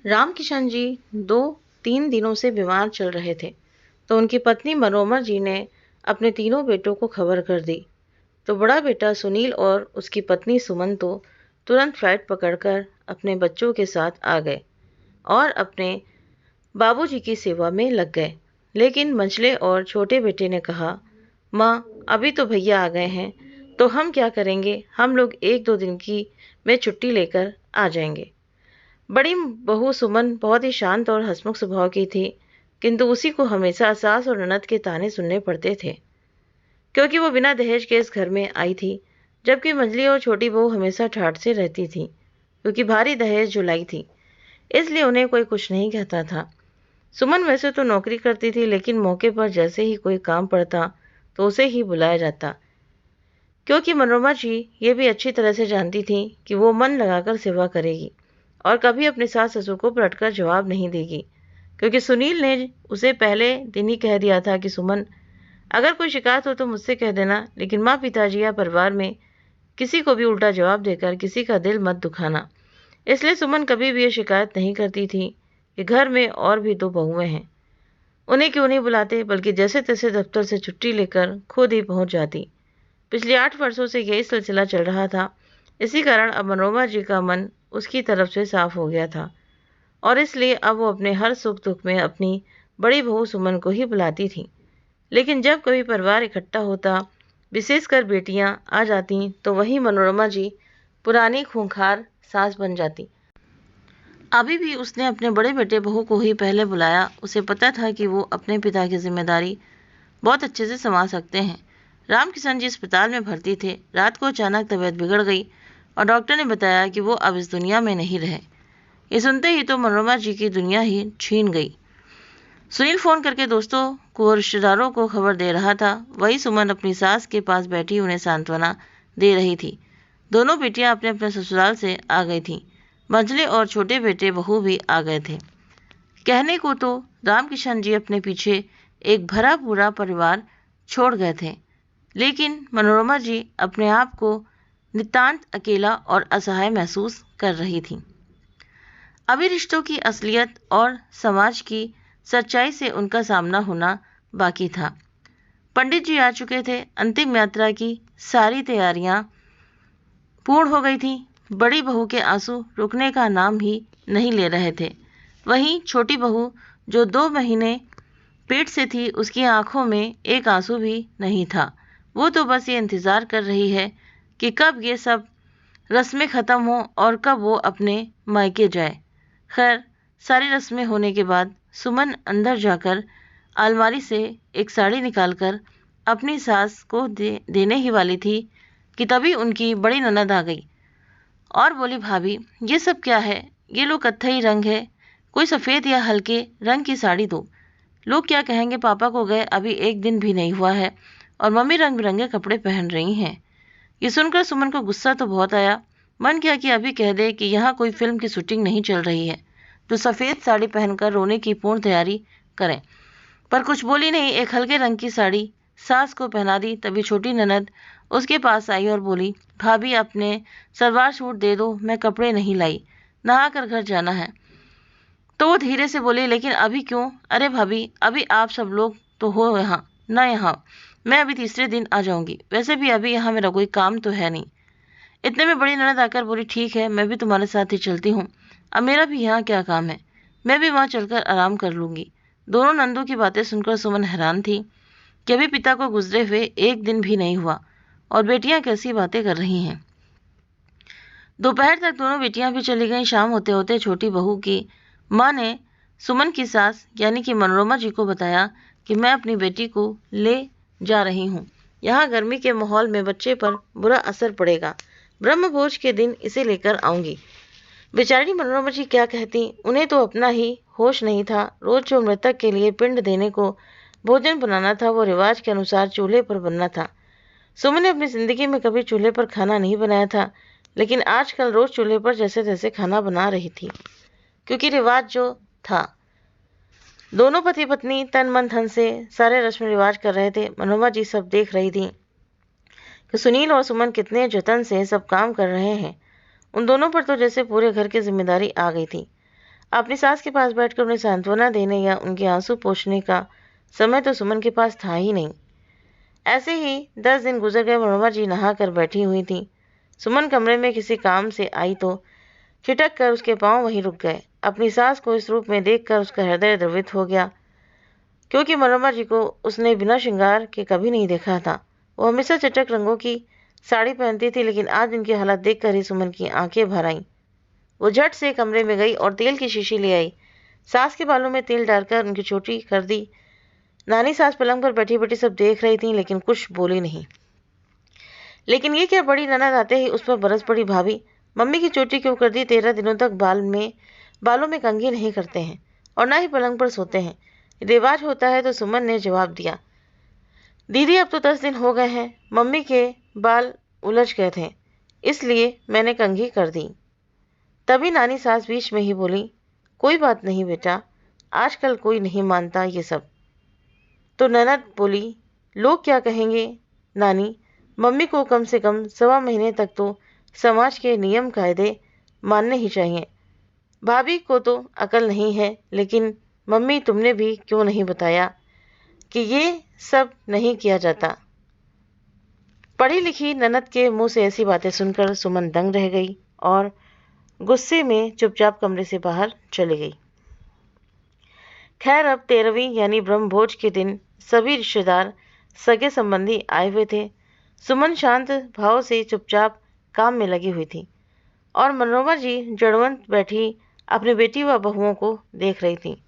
रामकिशन जी 2-3 दिनों से बीमार चल रहे थे, तो उनकी पत्नी मनोरमा जी ने अपने तीनों बेटों को खबर कर दी। तो बड़ा बेटा सुनील और उसकी पत्नी सुमन तो तुरंत फ्लाइट पकड़कर अपने बच्चों के साथ आ गए और अपने बाबूजी की सेवा में लग गए। लेकिन मंझले और छोटे बेटे ने कहा, माँ, अभी तो भैया आ गए हैं, तो हम क्या करेंगे? हम लोग 1-2 दिन की में छुट्टी लेकर आ जाएंगे। बड़ी बहू सुमन बहुत ही शांत और हंसमुख स्वभाव की थी, किंतु उसी को हमेशा सास और ननद के ताने सुनने पड़ते थे, क्योंकि वो बिना दहेज के इस घर में आई थी। जबकि मंझली और छोटी बहू हमेशा ठाठ से रहती थी, क्योंकि भारी दहेज जुलाई थी, इसलिए उन्हें कोई कुछ नहीं कहता था। सुमन वैसे तो नौकरी करती थी, लेकिन मौके पर जैसे ही कोई काम पड़ता तो उसे ही बुलाया जाता, क्योंकि मनोरमा जी ये भी अच्छी तरह से जानती थी कि वो मन लगाकर सेवा करेगी और कभी अपने सास ससुर को पलटकर जवाब नहीं देगी। क्योंकि सुनील ने उसे पहले दिन ही कह दिया था कि सुमन, अगर कोई शिकायत हो तो मुझसे कह देना, लेकिन माँ, पिताजी या परिवार में किसी को भी उल्टा जवाब देकर किसी का दिल मत दुखाना। इसलिए सुमन कभी भी ये शिकायत नहीं करती थी कि घर में और भी 2 बहुएं हैं, उन्हें क्यों नहीं बुलाते, बल्कि जैसे तैसे दफ्तर से छुट्टी लेकर खुद ही पहुंच जाती। पिछले 8 वर्षों से यही सिलसिला चल रहा था। इसी कारण अब मनोरमा जी का मन उसकी तरफ से साफ हो गया था और इसलिए अब वो अपने हर सुख दुख में अपनी बड़ी बहू सुमन को ही बुलाती थी। लेकिन जब कभी परिवार इकट्ठा होता, विशेषकर बेटियां आ जाती, तो वही मनोरमा जी पुरानी खूंखार सास बन जाती। अभी भी उसने अपने बड़े बेटे बहू को ही पहले बुलाया। उसे पता था कि वो अपने पिता की जिम्मेदारी बहुत अच्छे से संभाल सकते हैं। रामकिशन जी अस्पताल में भर्ती थे। रात को अचानक तबीयत बिगड़ गई और डॉक्टर ने बताया कि वो अब इस दुनिया में नहीं रहे। ये सुनते ही तो मनोरमा जी की दुनिया ही छीन गई। सुनील फोन करके दोस्तों को और रिश्तेदारों को खबर दे रहा था। वही सुमन अपनी सास के पास बैठी उन्हें सांत्वना दे रही थी। दोनों बेटियां अपने अपने ससुराल से आ गई थीं। मंझले और छोटे बेटे बहू भी आ गए थे। कहने को तो रामकिशन जी अपने पीछे एक भरा पूरा परिवार छोड़ गए थे, लेकिन मनोरमा जी अपने आप को नितांत अकेला और असहाय महसूस कर रही थी। अभी रिश्तों की असलियत और समाज की सच्चाई से उनका सामना होना बाकी था। पंडित जी आ चुके थे। अंतिम यात्रा की सारी तैयारियां पूर्ण हो गई थी। बड़ी बहू के आंसू रुकने का नाम ही नहीं ले रहे थे। वहीं छोटी बहू, जो 2 महीने पेट से थी, उसकी आंखों में एक आंसू भी नहीं था। वो तो बस ये इंतज़ार कर रही है कि कब ये सब रस्में ख़त्म हों और कब वो अपने मायके जाए। खैर, सारी रस्में होने के बाद सुमन अंदर जाकर अलमारी से एक साड़ी निकालकर अपनी सास को देने ही वाली थी कि तभी उनकी बड़ी ननद आ गई और बोली, भाभी, ये सब क्या है? ये लो कत्थई रंग है, कोई सफ़ेद या हल्के रंग की साड़ी दो। लोग क्या कहेंगे? पापा को गए अभी 1 दिन भी नहीं हुआ है और मम्मी रंग बिरंगे कपड़े पहन रही हैं। ये सुनकर सुमन को गुस्सा तो बहुत आया। मन किया कि अभी कह दे कि यहाँ कोई फिल्म की शूटिंग नहीं चल रही है, तो सफ़ेद साड़ी पहनकर रोने की पूर्ण तैयारी करें, पर कुछ बोली नहीं। एक हल्के रंग की साड़ी सास को पहना दी। तभी छोटी ननद उसके पास आई और बोली, भाभी, अपने सलवार सूट दे दो, मैं कपड़े नहीं लाई, नहा कर घर जाना है। तो वो धीरे से बोली, लेकिन अभी क्यों? अरे भाभी, अभी आप सब लोग तो हो यहाँ ना, यहाँ मैं अभी तीसरे दिन आ जाऊंगी। वैसे भी अभी यहाँ मेरा कोई काम तो है नहीं। इतने में बड़ी ननद आकर बोली, ठीक है, मैं भी तुम्हारे साथ ही चलती हूँ। अब मेरा भी यहाँ क्या काम है, मैं भी वहाँ चलकर आराम कर लूँगी। दोनों नंदों की बातें सुनकर सुमन हैरान थी कि अभी पिता को गुजरे हुए 1 दिन भी नहीं हुआ और बेटियाँ कैसी बातें कर रही हैं। दोपहर तक दोनों बेटियां भी चली गईं। शाम होते होते छोटी बहू की माँ ने सुमन की सास यानी कि मनोरमा जी को बताया कि मैं अपनी बेटी को ले जा रही हूँ। यहाँ गर्मी के माहौल में बच्चे पर बुरा असर पड़ेगा। ब्रह्मभोज के दिन इसे लेकर आऊँगी। बेचारी मनोरमा जी क्या कहती, उन्हें तो अपना ही होश नहीं था। रोज जो मृतक के लिए पिंड देने को भोजन बनाना था, वो रिवाज के अनुसार चूल्हे पर बनना था। सुमन ने अपनी जिंदगी में कभी चूल्हे पर खाना नहीं बनाया था, लेकिन आजकल रोज चूल्हे पर जैसे तैसे खाना बना रही थी, क्योंकि रिवाज जो था। दोनों पति पत्नी तन मन धन से सारे रस्म रिवाज कर रहे थे। मनोरमा जी सब देख रही थी कि सुनील और सुमन कितने जतन से सब काम कर रहे हैं। उन दोनों पर तो जैसे पूरे घर की जिम्मेदारी आ गई थी। अपनी सास के पास बैठकर उन्हें सांत्वना देने या उनके आंसू पोंछने का समय तो सुमन के पास था ही नहीं। ऐसे ही 10 दिन गुजर गए। मनोरमा जी नहा कर बैठी हुई थी। सुमन कमरे में किसी काम से आई तो छिटक कर उसके पांव वहीं रुक गए। अपनी सास को इस रूप में देखकर उसका हृदय द्रवित हो गया, क्योंकि मनोरमा जी को उसने बिना श्रृंगार के कभी नहीं देखा था। वो हमेशा चटक रंगों की साड़ी पहनती थी, लेकिन आज उनकी हालत देखकर ही सुमन की आंखें भर आईं। वो झट से कमरे में गई और तेल की शीशी ले आई। सास के बालों में तेल डालकर उनकी चोटी कर दी। नानी सास पलंग पर बैठी बैठी सब देख रही थी, लेकिन कुछ बोली नहीं। लेकिन ये क्या, बड़ी ननद आते ही उस पर बरस पड़ी। भाभी, मम्मी की चोटी क्यों कर दी? 13 दिनों तक बालों में कंघी नहीं करते हैं और ना ही पलंग पर सोते हैं। रिवाज होता है। तो सुमन ने जवाब दिया, दीदी अब तो 10 दिन हो गए हैं, मम्मी के बाल उलझ गए थे, इसलिए मैंने कंघी कर दी। तभी नानी सास बीच में ही बोली, कोई बात नहीं बेटा, आजकल कोई नहीं मानता ये सब। तो ननद बोली, लोग क्या कहेंगे? नानी, मम्मी को कम से कम 1.25 महीने तक तो समाज के नियम कायदे मानने ही चाहिए। भाभी को तो अकल नहीं है, लेकिन मम्मी तुमने भी क्यों नहीं बताया कि ये सब नहीं किया जाता? पढ़ी लिखी ननद के मुंह से ऐसी बातें सुनकर सुमन दंग रह गई और गुस्से में चुपचाप कमरे से बाहर चली गई। खैर, अब 13वीं यानी ब्रह्मभोज के दिन सभी रिश्तेदार सगे संबंधी आए हुए थे। सुमन शांत भाव से चुपचाप काम में लगी हुई थी और मनोरमा जी जड़वंत बैठी अपनी बेटी व बहुओं को देख रही थी।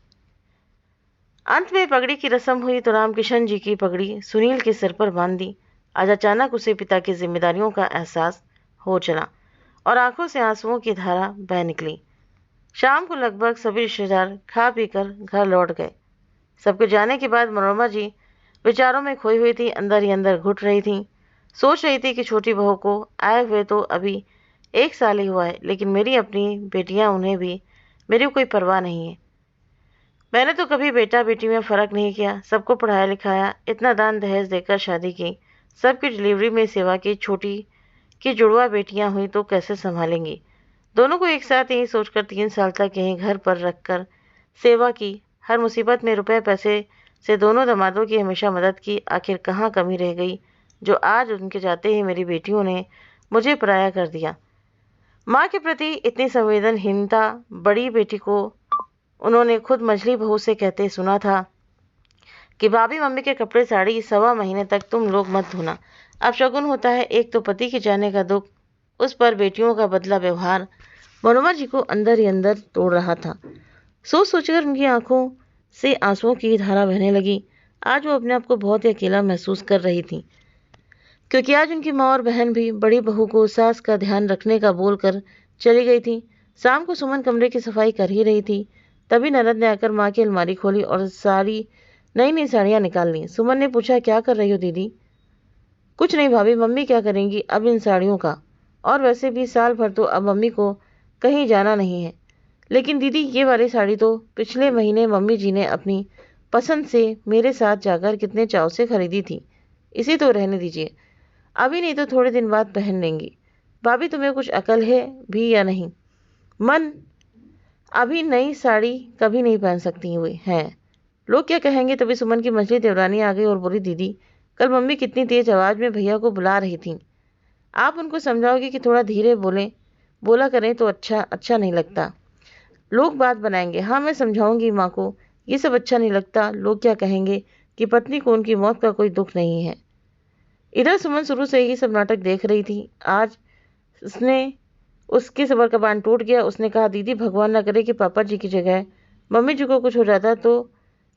अंत में पगड़ी की रस्म हुई तो रामकिशन जी की पगड़ी सुनील के सिर पर बांध दी। आज अचानक उसे पिता की जिम्मेदारियों का एहसास हो चला और आंखों से आंसुओं की धारा बह निकली। शाम को लगभग सभी रिश्तेदार खा पीकर घर लौट गए। सबके जाने के बाद मनोरमा जी विचारों में खोई हुई थी, अंदर ही अंदर घुट रही थी। सोच रही थी कि छोटी बहू को आए हुए तो अभी 1 साल ही हुआ है, लेकिन मेरी अपनी बेटियां, उन्हें भी मेरी कोई परवाह नहीं है। मैंने तो कभी बेटा बेटी में फ़र्क नहीं किया, सबको पढ़ाया लिखाया, इतना दान दहेज देकर शादी की, सबकी डिलीवरी में सेवा की। छोटी की जुड़वा बेटियां हुई तो कैसे संभालेंगी? दोनों को एक साथ यही सोचकर 3 साल तक यहीं घर पर रखकर सेवा की। हर मुसीबत में रुपए पैसे से दोनों दामादों की हमेशा मदद की। आखिर कहाँ कमी रह गई जो आज उनके जाते ही मेरी बेटियों ने मुझे पराया कर दिया? माँ के प्रति इतनी संवेदनहीनता बड़ी बेटी को उन्होंने खुद मझली बहू से कहते सुना था कि भाभी, मम्मी के कपड़े साड़ी 1.25 महीने तक तुम लोग मत धोना। अब शगुन होता है। एक तो पति के जाने का दुख, उस पर बेटियों का बदला व्यवहार मनोरमा जी को अंदर ही अंदर तोड़ रहा था। सोच सोचकर उनकी आंखों से आंसुओं की धारा बहने लगी। आज वो अपने आप को बहुत ही अकेला महसूस कर रही थी, क्योंकि आज उनकी माँ और बहन भी बड़ी बहू को सास का ध्यान रखने का बोलकर चली गई थी। शाम को सुमन कमरे की सफाई कर ही रही थी, तभी ननद ने आकर माँ की अलमारी खोली और नई नई साड़ियाँ निकाल ली। सुमन ने पूछा, क्या कर रही हो दीदी? कुछ नहीं भाभी, मम्मी क्या करेंगी अब इन साड़ियों का, और वैसे भी साल भर तो अब मम्मी को कहीं जाना नहीं है। लेकिन दीदी, ये वाली साड़ी तो पिछले महीने मम्मी जी ने अपनी पसंद से मेरे साथ जाकर कितने चाव से खरीदी थी, इसे तो रहने दीजिए, अभी नहीं तो थोड़े दिन बाद पहन लेंगी। भाभी, तुम्हें कुछ अकल है भी या नहीं? मन अभी नई साड़ी कभी नहीं पहन सकती हुए हैं, लोग क्या कहेंगे? तभी सुमन की मझली देवरानी आ गई और बोली, दीदी, कल मम्मी कितनी तेज आवाज में भैया को बुला रही थी, आप उनको समझाओगे कि थोड़ा धीरे बोला करें तो अच्छा नहीं लगता, लोग बात बनाएंगे। हाँ, मैं समझाऊंगी माँ को, ये सब अच्छा नहीं लगता, लोग क्या कहेंगे कि पत्नी को उनकी मौत का कोई दुख नहीं है। इधर सुमन शुरू से ही सब नाटक देख रही थी। आज उसके सबर का बांध टूट गया। उसने कहा, दीदी, भगवान ना करे कि पापा जी की जगह मम्मी जी को कुछ हो जाता तो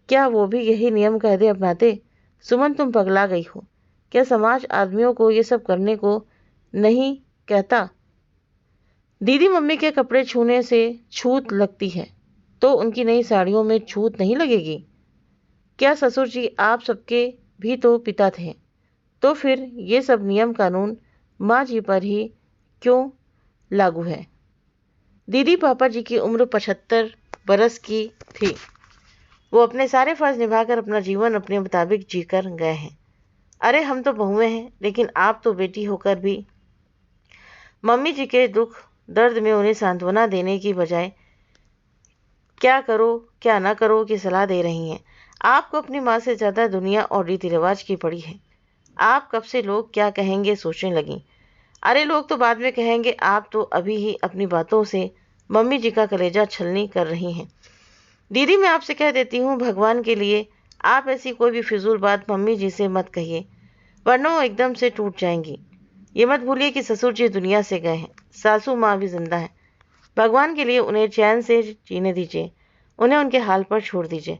क्या वो भी यही नियम कायदे अपनाते? सुमन, तुम पगला गई हो क्या? समाज आदमियों को ये सब करने को नहीं कहता? दीदी, मम्मी के कपड़े छूने से छूत लगती है तो उनकी नई साड़ियों में छूत नहीं लगेगी क्या? ससुर जी आप सबके भी तो पिता थे, तो फिर ये सब नियम कानून माँ जी पर ही क्यों लागू है? दीदी, पापा जी की उम्र 75 बरस की थी, वो अपने सारे फर्ज निभाकर अपना जीवन अपने मुताबिक जीकर गए हैं। अरे, हम तो बहुएं हैं, लेकिन आप तो बेटी होकर भी मम्मी जी के दुख दर्द में उन्हें सांत्वना देने की बजाय क्या करो क्या ना करो की सलाह दे रही हैं। आपको अपनी माँ से ज़्यादा दुनिया और रीति रिवाज की पड़ी है। आप कब से लोग क्या कहेंगे सोचने लगी। अरे लोग तो बाद में कहेंगे, आप तो अभी ही अपनी बातों से मम्मी जी का कलेजा छलनी कर रही हैं। दीदी मैं आपसे कह देती हूँ, भगवान के लिए आप ऐसी कोई भी फिजूल बात मम्मी जी से मत कहिए, वरना वो एकदम से टूट जाएंगी। ये मत भूलिए कि ससुर जी दुनिया से गए हैं, सासू माँ भी जिंदा है। भगवान के लिए उन्हें चैन से जीने दीजिए, उन्हें उनके हाल पर छोड़ दीजिए।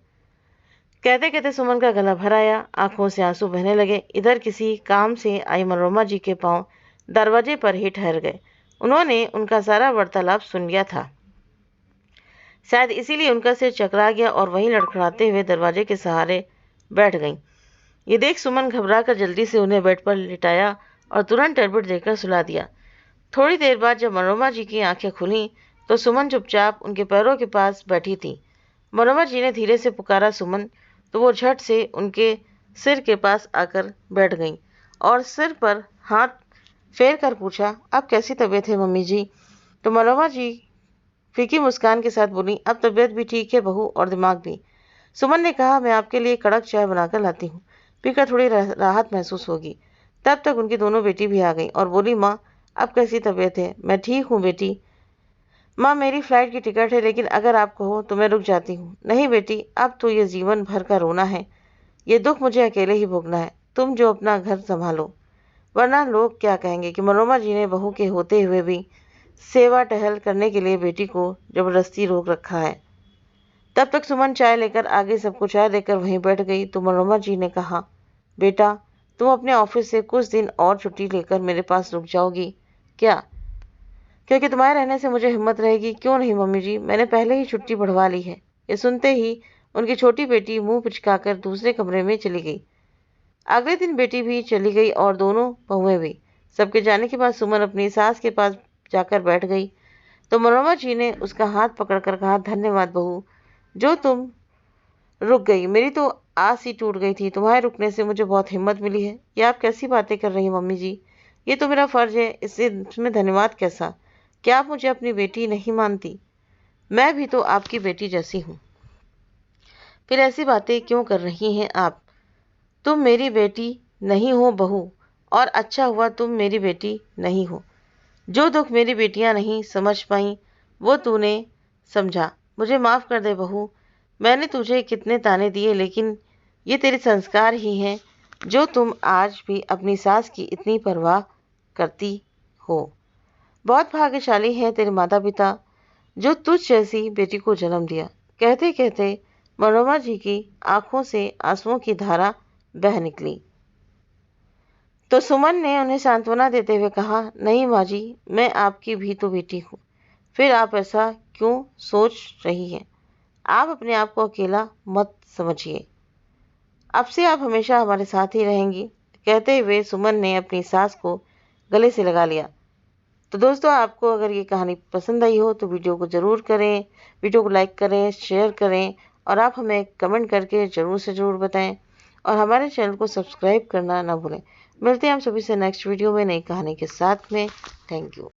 कहते कहते सुमन का गला भर आया, आंखों से आंसू बहने लगे। इधर किसी काम से आई मनोरमा जी के पांव दरवाजे पर ही ठहर गए। उन्होंने उनका सारा वार्तालाप सुन लिया था, शायद इसीलिए उनका सिर चकरा गया और वहीं लड़खड़ाते हुए दरवाजे के सहारे बैठ गईं। ये देख सुमन घबरा कर जल्दी से उन्हें बेड पर लिटाया और तुरंत टैबलेट देकर सुला दिया। थोड़ी देर बाद जब मनोरमा जी की आंखें खुली तो सुमन चुपचाप उनके पैरों के पास बैठी थी। मनोरमा जी ने धीरे से पुकारा सुमन, तो वो झट से उनके सिर के पास आकर बैठ गईं और सिर पर हाथ फेर कर पूछा, अब कैसी तबीयत है मम्मी जी। तो मनोरमा जी फीकी मुस्कान के साथ बोली, अब तबीयत भी ठीक है बहू, और दिमाग भी। सुमन ने कहा, मैं आपके लिए कड़क चाय बनाकर लाती हूँ, पीकर थोड़ी राहत महसूस होगी। तब तक उनकी दोनों बेटी भी आ गई और बोली, माँ अब कैसी तबीयत है। मैं ठीक हूँ बेटी। माँ मेरी फ्लाइट की टिकट है, लेकिन अगर आप कहो तो मैं रुक जाती हूँ। नहीं बेटी, अब तो ये जीवन भर का रोना है, ये दुख मुझे अकेले ही भोगना है। तुम जो अपना घर संभालो, वरना लोग क्या कहेंगे कि मनोरमा जी ने बहू के होते हुए भी सेवा टहल करने के लिए बेटी को जबरदस्ती रोक रखा है। तब तक सुमन चाय लेकर आगे सबको चाय देकर वहीं बैठ गई। तो मनोरमा जी ने कहा, बेटा तुम अपने ऑफिस से कुछ दिन और छुट्टी लेकर मेरे पास रुक जाओगी क्या, क्योंकि तुम्हारे रहने से मुझे हिम्मत रहेगी। क्यों नहीं मम्मी जी, मैंने पहले ही छुट्टी बढ़वा ली है। ये सुनते ही उनकी छोटी बेटी मुंह पिचकाकर दूसरे कमरे में चली गई। अगले दिन बेटी भी चली गई और दोनों बहुएं भी। सबके जाने के बाद सुमन अपनी सास के पास जाकर बैठ गई। तो मनोरमा जी ने उसका हाथ पकड़कर कहा, धन्यवाद बहू, जो तुम रुक गई। मेरी तो आस ही टूट गई थी, तुम्हारे रुकने से मुझे बहुत हिम्मत मिली है। ये आप कैसी बातें कर रही हैं मम्मी जी, ये तो मेरा फर्ज है, इसमें धन्यवाद कैसा। क्या आप मुझे अपनी बेटी नहीं मानती? मैं भी तो आपकी बेटी जैसी हूँ, फिर ऐसी बातें क्यों कर रही हैं आप। तुम मेरी बेटी नहीं हो बहू, और अच्छा हुआ तुम मेरी बेटी नहीं हो। जो दुख मेरी बेटियां नहीं समझ पाई वो तूने समझा। मुझे माफ़ कर दे बहू, मैंने तुझे कितने ताने दिए, लेकिन ये तेरे संस्कार ही हैं जो तुम आज भी अपनी सास की इतनी परवाह करती हो। बहुत भाग्यशाली हैं तेरे माता पिता जो तुझ जैसी बेटी को जन्म दिया। कहते कहते मनोरमा जी की आंखों से आंसुओं की धारा बह निकली। तो सुमन ने उन्हें सांत्वना देते हुए कहा, नहीं माँ जी, मैं आपकी भी तो बेटी हूँ, फिर आप ऐसा क्यों सोच रही हैं। आप अपने आप को अकेला मत समझिए, अब से आप हमेशा हमारे साथ ही रहेंगी। कहते हुए सुमन ने अपनी सास को गले से लगा लिया। तो दोस्तों, आपको अगर ये कहानी पसंद आई हो तो वीडियो को ज़रूर करें, वीडियो को लाइक करें, शेयर करें, और आप हमें कमेंट करके ज़रूर से ज़रूर बताएं, और हमारे चैनल को सब्सक्राइब करना ना भूलें। मिलते हैं हम सभी से नेक्स्ट वीडियो में नई कहानी के साथ में। Thank you.